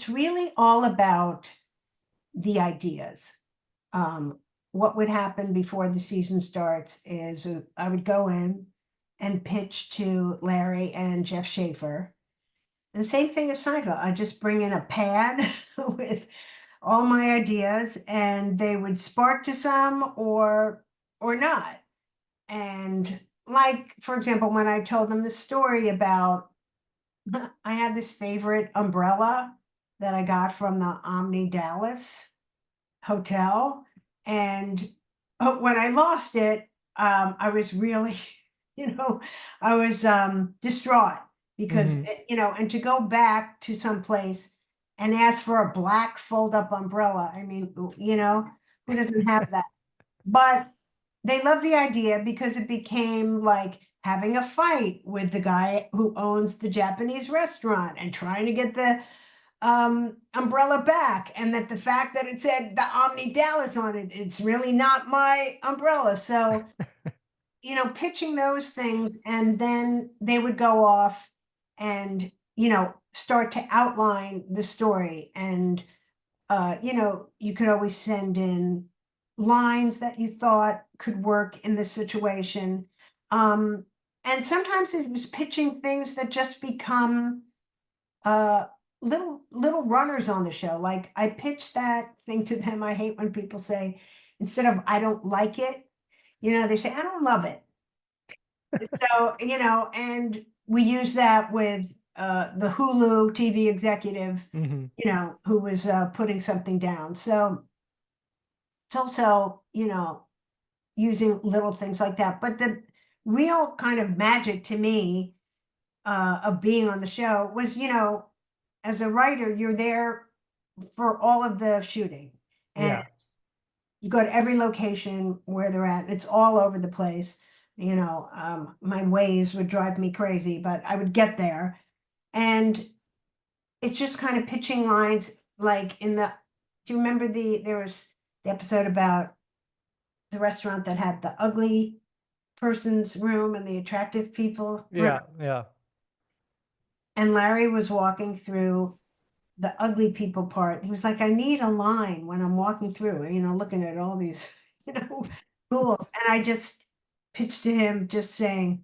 it's really all about the ideas. What would happen before the season starts is I would go in and pitch to Larry and Jeff Schaefer. The same thing as Seinfeld. I just bring in a pad with all my ideas, and they would spark to some or not. And like, for example, when I told them the story about I had this favorite umbrella that I got from the Omni Dallas hotel, and when I lost it, I was really, you know, I was distraught because and to go back to some place and ask for a black fold-up umbrella. I mean, who doesn't have that? But they loved the idea because it became like having a fight with the guy who owns the Japanese restaurant and trying to get the umbrella back, and that the fact that it said the Omni Dallas on it, it's really not my umbrella. So, pitching those things, and then they would go off and, start to outline the story. And, you could always send in lines that you thought could work in this situation. And sometimes it was pitching things that just become little runners on the show. Like I pitched that thing to them. I hate when people say, instead of I don't like it, they say I don't love it. So, and we use that with the Hulu TV executive, who was putting something down. So it's also, using little things like that. But the real kind of magic to me of being on the show was, as a writer, you're there for all of the shooting, and you go to every location where they're at. It's all over the place. My Waze would drive me crazy, but I would get there, and it's just kind of pitching lines. Like do you remember there was the episode about the restaurant that had the ugly person's room and the attractive people room? Yeah. And Larry was walking through the ugly people part. He was like, I need a line when I'm walking through, looking at all these, ghouls. And I just pitched to him just saying,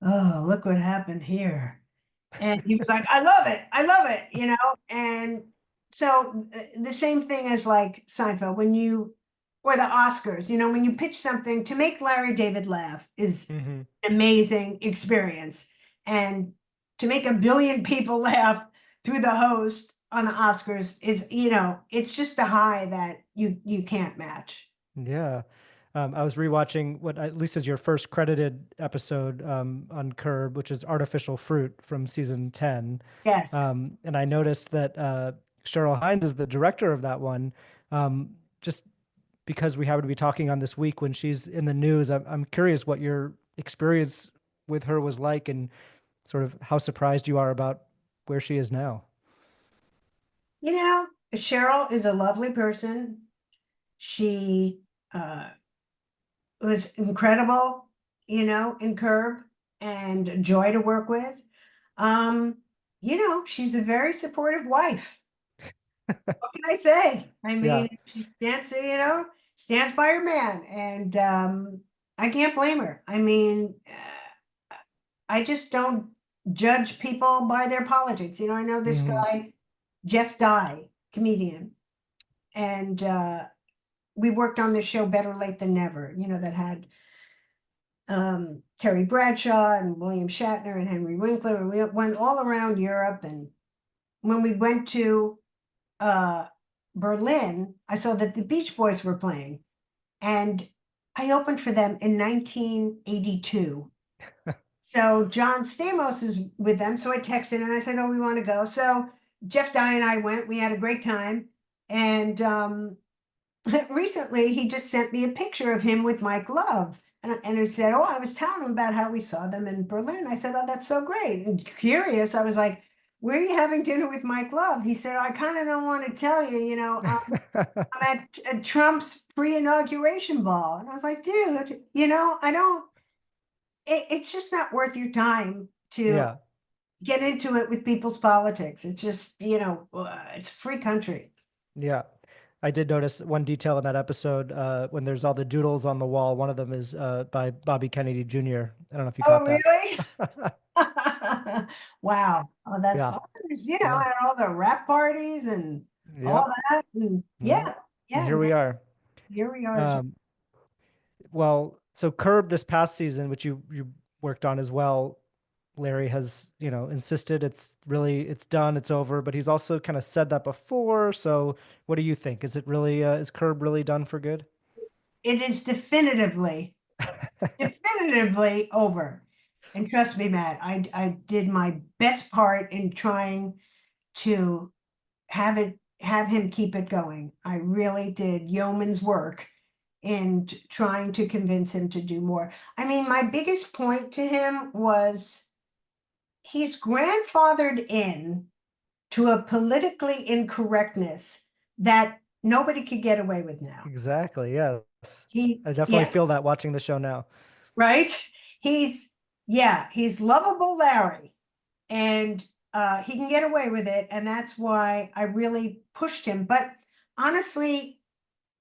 oh, look what happened here. And he was like, I love it. I love it, And so the same thing as like Seinfeld, or the Oscars, when you pitch something to make Larry David laugh is an amazing experience. And to make a billion people laugh through the host on the Oscars is, it's just a high that you can't match. Yeah. I was rewatching what at least is your first credited episode on Curb, which is Artificial Fruit from season 10. Yes. And I noticed that Cheryl Hines is the director of that one. Just because we happen to be talking on this week when she's in the news, I'm curious what your experience with her was like, and sort of how surprised you are about where she is now. Cheryl is a lovely person. She was incredible, in Curb, and a joy to work with. She's a very supportive wife. What can I say? I Yeah. mean, she stands by her man, and I can't blame her. I mean, I just don't judge people by their politics. I know this guy, Jeff Dye, comedian, and we worked on this show Better Late Than Never, that had Terry Bradshaw and William Shatner and Henry Winkler, and we went all around Europe. And when we went to Berlin, I saw that the Beach Boys were playing, and I opened for them in 1982. So John Stamos is with them. So I texted and I said, oh, we want to go. So Jeff Dye and I went. We had a great time. And recently he just sent me a picture of him with Mike Love. And it said, oh, I was telling him about how we saw them in Berlin. I said, oh, that's so great. And curious, I was like, where are you having dinner with Mike Love? He said, I kind of don't want to tell you, I'm at Trump's pre-inauguration ball. And I was like, dude, I don't, it's just not worth your time to Yeah. get into it with people's politics. It's just, it's a free country. Yeah. I did notice one detail in that episode when there's all the doodles on the wall. One of them is by Bobby Kennedy Jr. I don't know if you Oh, caught that. really? Wow. Oh, that's Yeah. fun. Yeah. At all the rap parties and all Yep. that. And Yep. And yeah, here and we are. here we are. Um, well, so Curb this past season, which you worked on as well, Larry has, insisted it's done, it's over, but he's also kind of said that before. So what do you think? Is it really is Curb really done for good? It is definitively over. And trust me, Matt, I did my best part in trying to have him keep it going. I really did yeoman's work in trying to convince him to do more. I mean, my biggest point to him was he's grandfathered in to a politically incorrectness that nobody could get away with now. Exactly. Yes. He, I definitely yeah, feel that watching the show now. right? He's, he's lovable Larry, and he can get away with it. And that's why I really pushed him. But honestly,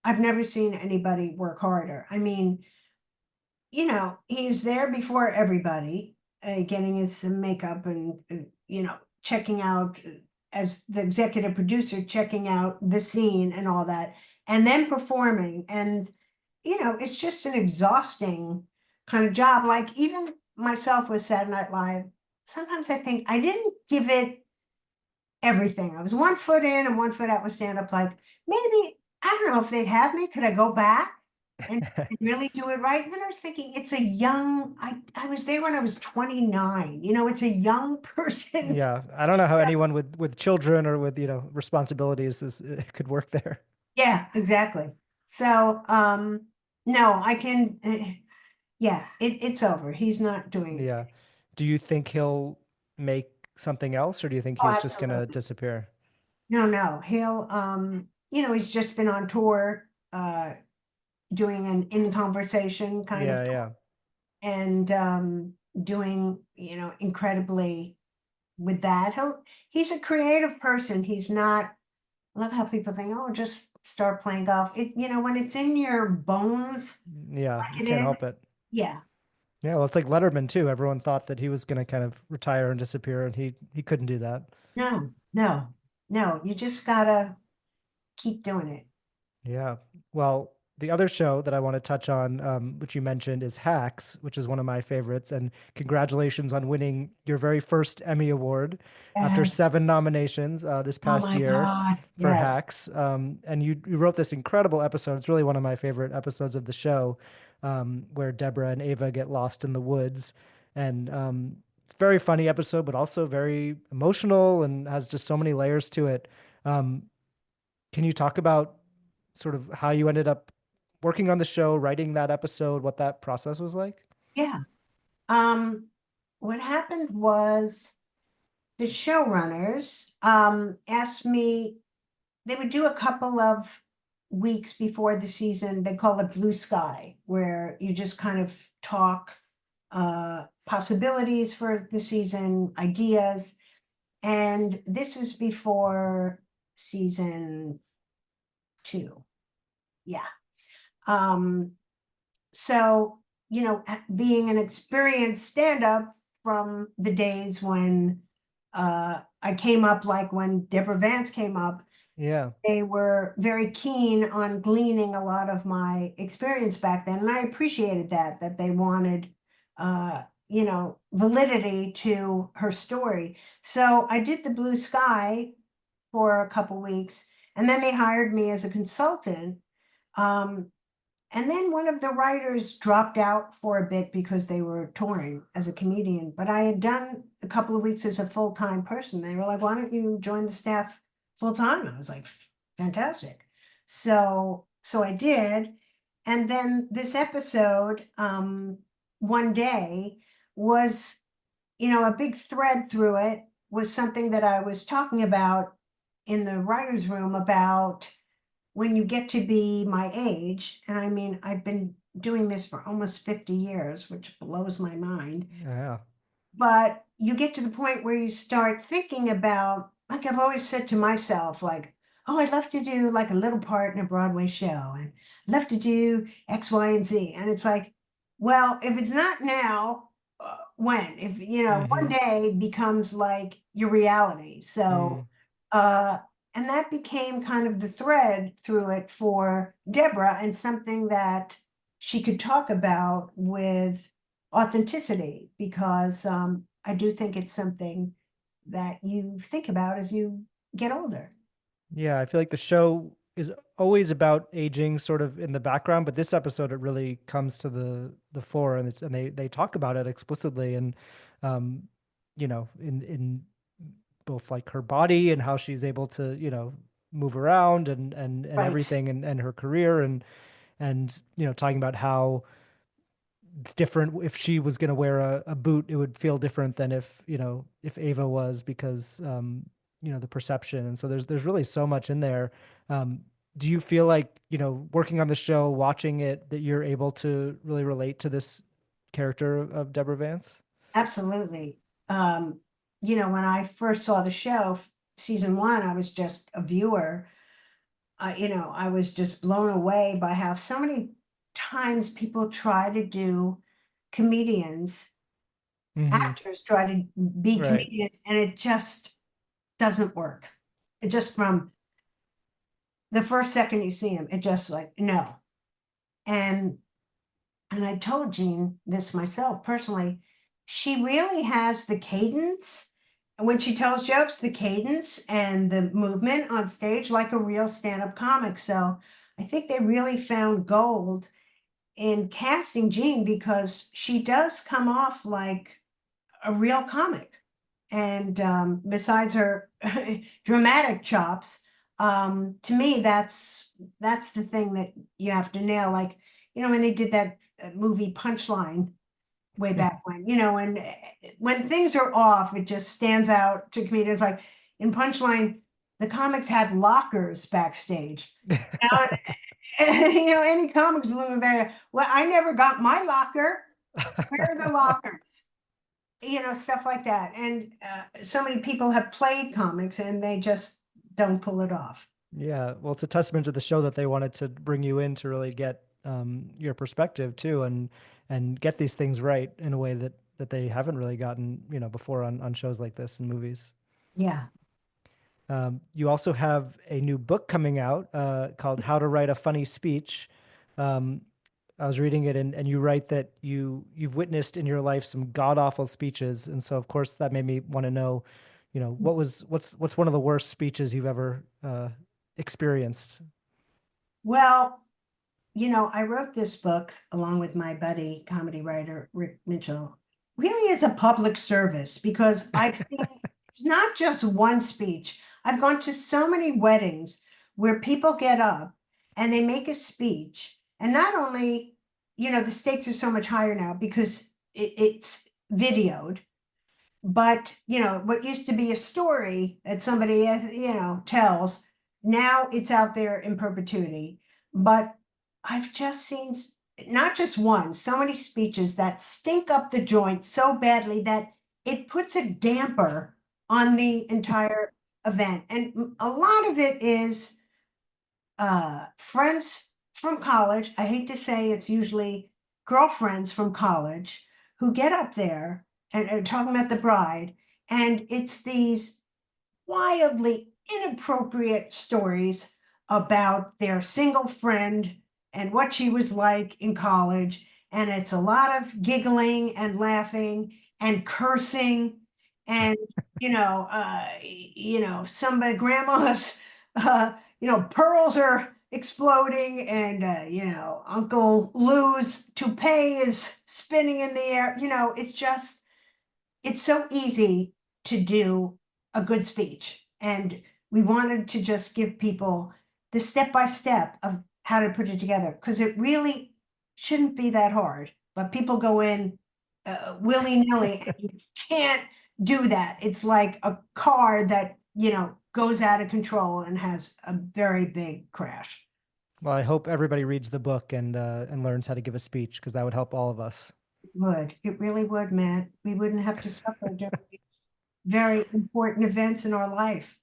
I've never seen anybody work harder. I mean, he's there before everybody, getting his makeup and, checking out as the executive producer, checking out the scene and all that, and then performing. And, it's just an exhausting kind of job. Like even myself with Saturday Night Live, sometimes I think I didn't give it everything. I was one foot in and one foot out with stand up. Like maybe, I don't know if they'd have me. Could I go back and really do it right? And then I was thinking, it's a young, I was there when I was 29. It's a young person's. Yeah. I don't know how anyone with children or with, responsibilities could work there. Yeah, exactly. So, no, I can, yeah, it's over. He's not doing. Yeah. Do you think he'll make something else or do you think Oh, he's just gonna absolutely. disappear? No, no, he'll, he's just been on tour, doing an in conversation kind of Yeah, yeah. and doing incredibly with that. He's a creative person. He's not. I love how people think, oh, just start playing golf. When it's in your bones Yeah, you like it can't is. help it. Yeah. Yeah, well, it's like Letterman too. Everyone thought that he was gonna kind of retire and disappear, and he couldn't do that. No, no, no. You just gotta keep doing it. Yeah. Well, the other show that I want to touch on, which you mentioned, is Hacks, which is one of my favorites. And congratulations on winning your very first Emmy Award after Yes. 7 nominations this Oh past my year God. for Yes. Hacks. And you wrote this incredible episode. It's really one of my favorite episodes of the show, where Deborah and Ava get lost in the woods. And it's a very funny episode, but also very emotional and has just so many layers to it. Um, can you talk about sort of how you ended up working on the show, writing that episode, what that process was like? Yeah. Um, what happened was the showrunners asked me. They would do a couple of weeks before the season. They call it Blue Sky, where you just kind of talk possibilities for the season, ideas. And this was before season 2. Yeah. Um, so, being an experienced stand-up from the days when I came up, like when Deborah Vance came up, Yeah. they were very keen on gleaning a lot of my experience back then. And I appreciated that they wanted, validity to her story. So I did the Blue Sky for a couple weeks, and then they hired me as a consultant. Um, and then one of the writers dropped out for a bit because they were touring as a comedian. But I had done a couple of weeks as a full-time person. They were like, why don't you join the staff full time? I was like, fantastic. So I did. And then this episode, one day was, a big thread through it was something that I was talking about in the writer's room about when you get to be my age, and I mean, I've been doing this for almost 50 years, which blows my mind. Yeah. But, you get to the point where you start thinking about, like I've always said to myself, like, oh, I'd love to do like a little part in a Broadway show, and I'd love to do X, Y, and Z. And it's like, well, if it's not now, when? If, one Hmm. day becomes like your reality. So, Mm. uh, and that became kind of the thread through it for Deborah, and something that she could talk about with authenticity, because I do think it's something that you think about as you get older. Yeah, I feel like the show is always about aging sort of in the background, but this episode it really comes to the fore, and they talk about it explicitly, and um in both like her body and how she's able to, move around and Right. everything, and her career, and talking about how it's different if she was going to wear a boot, it would feel different than if Ava was, because the perception. And so there's really so much in there. um do you feel like, working on the show, watching it, that you're able to really relate to this character of Deborah Vance? Absolutely. Um, when I first saw the show, season one, I was just a viewer. I was just blown away by how so many times people try to do comedians, Hmm. actors try to be Right. comedians, and it just doesn't work. It just, from the first second you see him, it just like, no. And I told Jean this myself personally, she really has the cadence when she tells jokes, the cadence and the movement on stage like a real stand-up comic. So I think they really found gold in casting Jean, because she does come off like a real comic. And besides her dramatic chops, to me, that's the thing that you have to nail. Like, when they did that movie Punchline way back when, and when things are off, it just stands out to comedians. Like in Punchline, the comics had lockers backstage. Now, any comics looking there. Well, I never got my locker. Where are the lockers? Stuff like that. And so many people have played comics and they just don't pull it off. Yeah, well, it's a testament to the show that they wanted to bring you in to really get your perspective too, and get these things right in a way that they haven't really gotten, before on shows like this and movies. Yeah. You also have a new book coming out called "How to Write a Funny Speech." Um, I was reading it, and you write that you've witnessed in your life some god awful speeches, and so of course that made me want to know, what's one of the worst speeches you've ever experienced? Well, I wrote this book along with my buddy, comedy writer Rick Mitchell, really as a public service, because I think it's not just one speech. I've gone to so many weddings where people get up and they make a speech, and not only, the stakes are so much higher now because it's videoed, but what used to be a story that somebody tells, now it's out there in perpetuity. But I've just seen not just one, so many speeches that stink up the joint so badly that it puts a damper on the entire event. And a lot of it is friends from college. I hate to say it's usually girlfriends from college who get up there and are talking about the bride. And it's these wildly inappropriate stories about their single friend and what she was like in college. And it's a lot of giggling and laughing and cursing. And, some grandma's, pearls are exploding, and, Uncle Lou's toupee is spinning in the air. It's so easy to do a good speech. And we wanted to just give people the step by step of how to put it together, because it really shouldn't be that hard. But people go in willy nilly, and you can't do that. It's like a car that, goes out of control and has a very big crash. Well, I hope everybody reads the book and learns how to give a speech, because that would help all of us. Would. It really would, Matt. We wouldn't have to suffer during these very important events in our life.